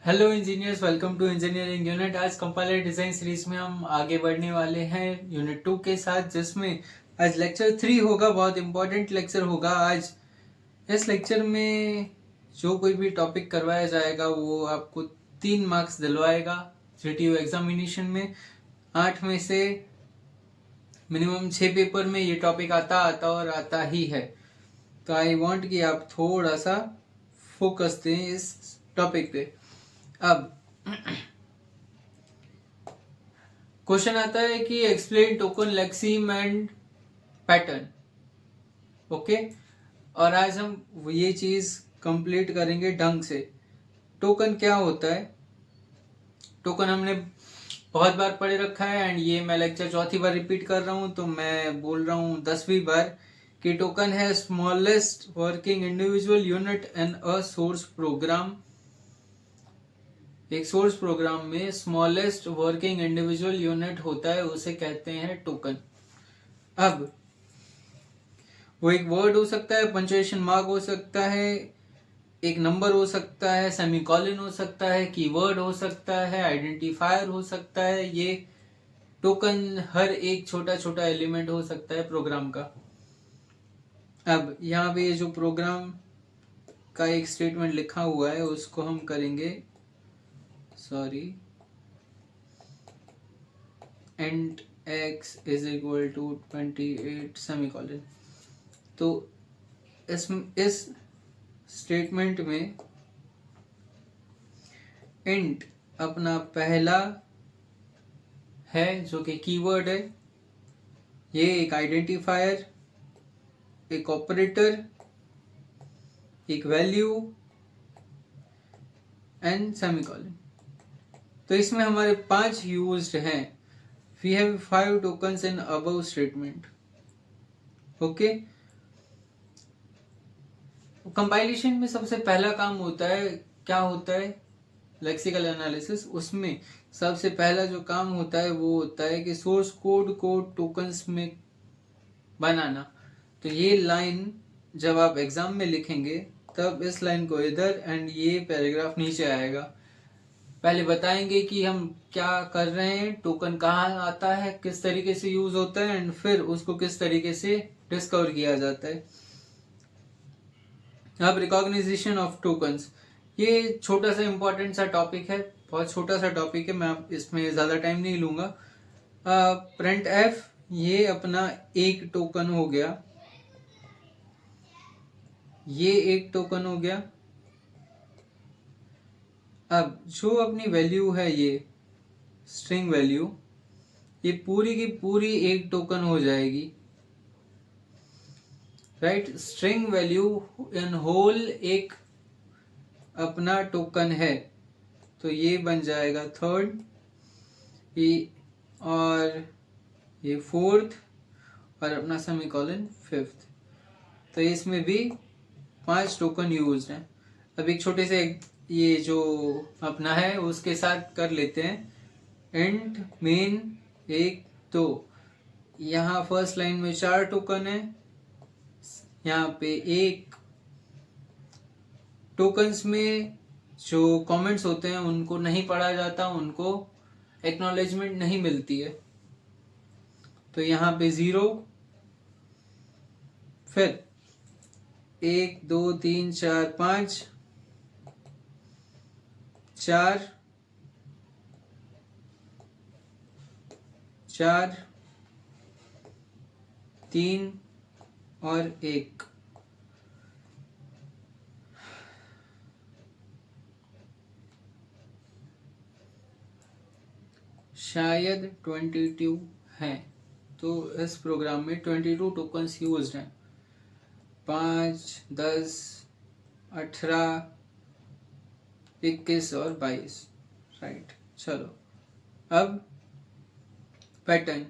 Hello engineers, welcome to engineering unit. आज compiler design series में हम आगे बढ़ने वाले हैं यूनिट 2 के साथ, जिसमें आज लेक्चर 3 होगा। बहुत इंपॉर्टेंट लेक्चर होगा आज। इस लेक्चर में जो कोई भी टॉपिक करवाया जाएगा वो आपको 3 मार्क्स दिलवाएगा जीटीयू एग्जामिनेशन में। 8 में से मिनिमम 6 पेपर में ये टॉपिक आता ही है। तो आई वांट कि आप थोड़ा सा फोकस दें इस टॉपिक पे। अब क्वेश्चन आता है कि explain token lexeme and pattern. Okay, और आज हम ये चीज कंप्लीट करेंगे ढंग से। टोकन क्या होता है? टोकन हमने बहुत बार पढ़े रखा है एंड ये मैं लेक्चर चौथी बार रिपीट कर रहा हूं, तो मैं बोल रहा हूं 10वीं बार कि टोकन है smallest working individual unit in a source program. एक सोर्स प्रोग्राम में स्मॉलेस्ट वर्किंग इंडिविजुअल यूनिट होता है, उसे कहते हैं टोकन। अब वो एक वर्ड हो सकता है, पंक्चुएशन मार्क हो सकता है, एक नंबर हो सकता है, सेमीकोलन हो सकता है, कीवर्ड हो सकता है, आइडेंटिफायर हो सकता है। ये टोकन हर एक छोटा छोटा एलिमेंट हो सकता है प्रोग्राम का। अब यहाँ पे ये जो प्रोग्राम का एक स्टेटमेंट लिखा हुआ है उसको हम करेंगे int x is equal to 28 semicolon. तो इस स्टेटमेंट में int अपना पहला है जो कि कीवर्ड है, ये एक आइडेंटिफायर, एक ऑपरेटर, एक वैल्यू एंड सेमीकोलन। तो इसमें हमारे 5 यूज्ड हैं। We have 5 tokens in above statement. Okay, compilation में सबसे पहला काम होता है, क्या होता है? Lexical analysis. उसमें सबसे पहला जो काम होता है वो होता है कि सोर्स कोड को टोकन्स में बनाना। तो ये लाइन जब आप एग्जाम में लिखेंगे तब इस लाइन को इधर एंड ये पैराग्राफ नीचे आएगा। पहले बताएंगे कि हम क्या कर रहे हैं, टोकन कहाँ आता है, किस तरीके से यूज होता है एंड फिर उसको किस तरीके से डिस्कवर किया जाता है। अब रिकॉग्निशन ऑफ टोकन्स, ये छोटा सा इंपॉर्टेंट सा टॉपिक है, बहुत छोटा सा टॉपिक है, मैं इसमें ज़्यादा टाइम नहीं लूँगा। प्रिंट एफ ये अपना एक टोकन हो गया, ये एक टोकन हो गया। अब जो अपनी वैल्यू है ये स्ट्रिंग वैल्यू, ये पूरी की पूरी एक टोकन हो जाएगी, right. String value in whole एक अपना टोकन है, तो ये बन जाएगा थर्ड, ये और ये फोर्थ और अपना सेमीकोलन फिफ्थ। तो इसमें भी 5 टोकन यूज हैं। अब एक छोटे से ये जो अपना है उसके साथ कर लेते हैं। इंट मेन एक, तो यहाँ फर्स्ट लाइन में 4 टोकन है, यहाँ पे एक। टोकन्स में जो कमेंट्स होते हैं उनको नहीं पढ़ा जाता, उनको एक्नॉलेजमेंट नहीं मिलती है, तो यहाँ पे 0। फिर 1 2 3 4 5 4 4 3 और 1। शायद 22 हैं, तो इस प्रोग्राम में 22 टोकन्स यूज्ड हैं। 5 10 18 21 और 22, राइट। चलो, अब पैटर्न।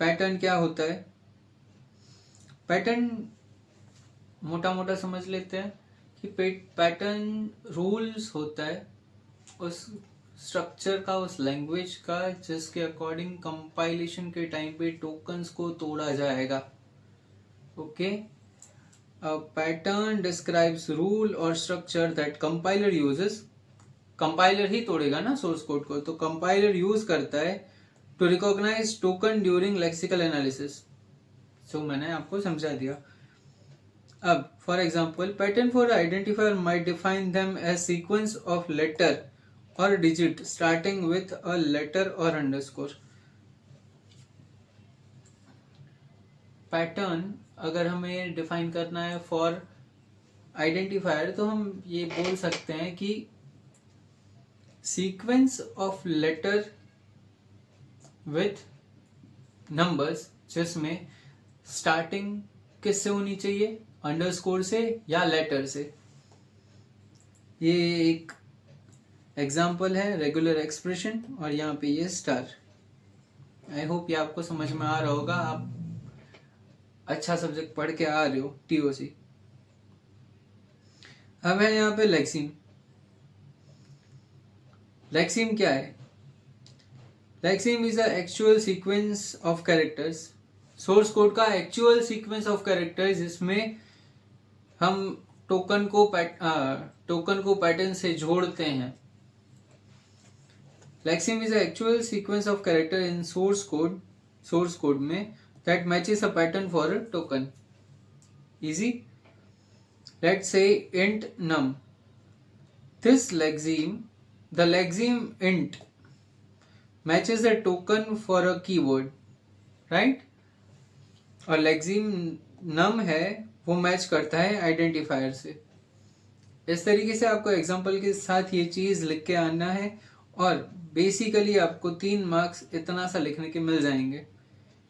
पैटर्न क्या होता है? पैटर्न मोटा मोटा समझ लेते हैं कि पैटर्न रूल्स होता है उस स्ट्रक्चर का, उस लैंग्वेज का जिसके अकॉर्डिंग कंपाइलेशन के टाइम पे टोकन्स को तोड़ा जाएगा। Okay, a pattern describes rule or structure that compiler uses compiler ही तोड़ेगा ना सोर्स कोड को, तो कंपाइलर यूज करता है to recognise token during lexical analysis. So मैंने आपको समझा दिया। अब for example, pattern for identifier might define them as sequence of letter और digit starting with a letter और अंडरस्कोर। पैटर्न अगर हमें डिफाइन करना है फॉर आइडेंटिफायर, तो हम ये बोल सकते हैं कि sequence of letter with numbers, जिसमें स्टार्टिंग किससे होनी चाहिए, अंडरस्कोर से या लेटर से। ये एक एग्जाम्पल है रेगुलर एक्सप्रेशन, और यहाँ पे ये स्टार। आई होप ये आपको समझ में आ रहा होगा, आप अच्छा सब्जेक्ट पढ़ के आ रहे हो टीओसी। अब है यहाँ पे लेक्सीम। लेक्सीम क्या है? Lexeme is a actual sequence of characters, source code का एक्चुअल सीक्वेंस ऑफ कैरेक्टर्स, जिसमें हम टोकन को पैटर्न से जोड़ते हैं। Lexeme is a actual sequence of character in source code में that matches a pattern for a token. Easy. Let's say int num. This lexeme, the lexeme int matches a token for a keyword, right? और lexeme num है वो match करता है identifier से। इस तरीके से आपको एग्जांपल के साथ ये चीज लिख के आना है, और बेसिकली आपको 3 मार्क्स इतना सा लिखने के मिल जाएंगे।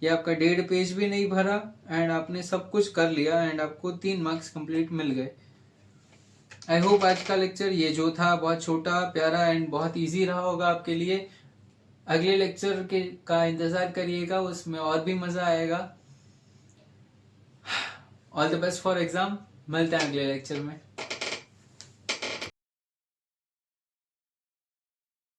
ये आपका 1.5 पेज भी नहीं भरा एंड आपने सब कुछ कर लिया एंड आपको 3 मार्क्स कंप्लीट मिल गए। आई होप आज का लेक्चर ये जो था बहुत छोटा प्यारा एंड बहुत इजी रहा होगा आपके लिए। अगले लेक्चर का इंतजार करिएगा, उसमें और भी मजा आएगा। All the best for exam. मिलते हैं अगले लेक्चर में।